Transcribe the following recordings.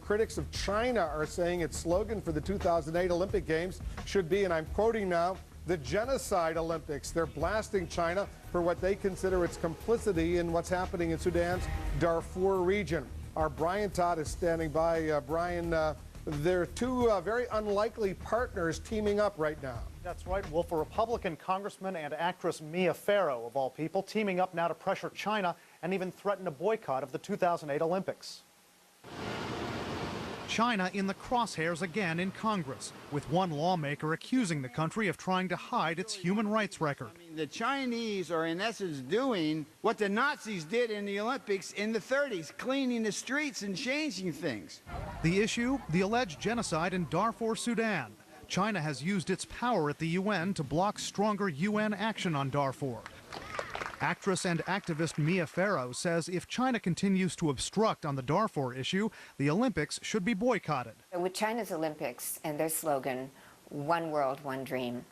Critics of China are saying its slogan for the 2008 Olympic Games should be, and I'm quoting now, the Genocide Olympics. They're blasting China for what they consider its complicity in what's happening in Sudan's Darfur region. Our Brian Todd is standing by. Brian, there are two very unlikely partners teaming up right now. That's right, Wolf. A Republican congressman and actress Mia Farrow, of all people, teaming up now to pressure China and even threaten a boycott of the 2008 Olympics. China in the crosshairs again in Congress, with one lawmaker accusing the country of trying to hide its human rights record. The Chinese are in essence doing what the Nazis did in the Olympics in the 30s, cleaning the streets and changing things. The issue, the alleged genocide in Darfur, Sudan. China has used its power at the UN to block stronger UN action on Darfur. Actress and activist Mia Farrow says if China continues to obstruct on the Darfur issue, the Olympics should be boycotted. With China's Olympics and their slogan, one world, one dream,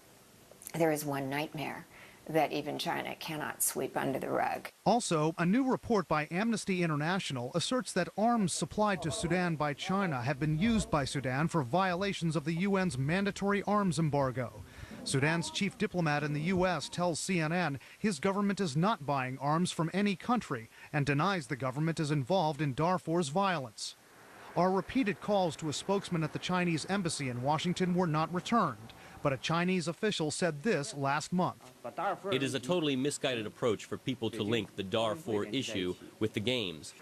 there is one nightmare that even China cannot sweep under the rug. Also, a new report by Amnesty International asserts that arms supplied to Sudan by China have been used by Sudan for violations of the UN's mandatory arms embargo. Sudan's chief diplomat in the U.S. tells CNN his government is not buying arms from any country and denies the government is involved in Darfur's violence. Our repeated calls to a spokesman at the Chinese embassy in Washington were not returned, but a Chinese official said this last month. It is a totally misguided approach for people to link the Darfur issue with the Games.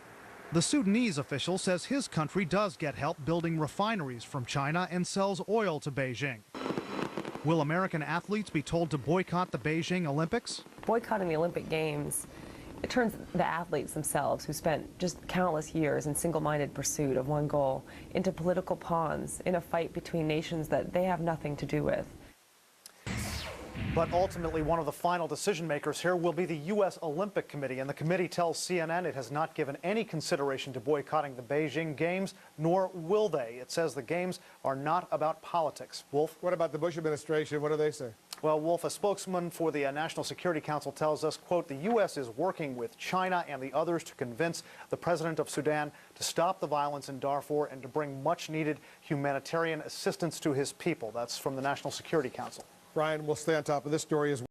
The Sudanese official says his country does get help building refineries from China and sells oil to Beijing. Will American athletes be told to boycott the Beijing Olympics? Boycotting the Olympic Games, it turns the athletes themselves, who spent just countless years in single-minded pursuit of one goal, into political pawns in a fight between nations that they have nothing to do with. But ultimately, one of the final decision makers here will be the U.S. Olympic Committee, and the committee tells CNN it has not given any consideration to boycotting the Beijing Games, nor will they. It says the Games are not about politics. Wolf? What about the Bush administration? What do they say? Well, Wolf, a spokesman for the National Security Council tells us, quote, the U.S. is working with China and the others to convince the president of Sudan to stop the violence in Darfur and to bring much-needed humanitarian assistance to his people. That's from the National Security Council. Brian, we'll stay on top of this story as well.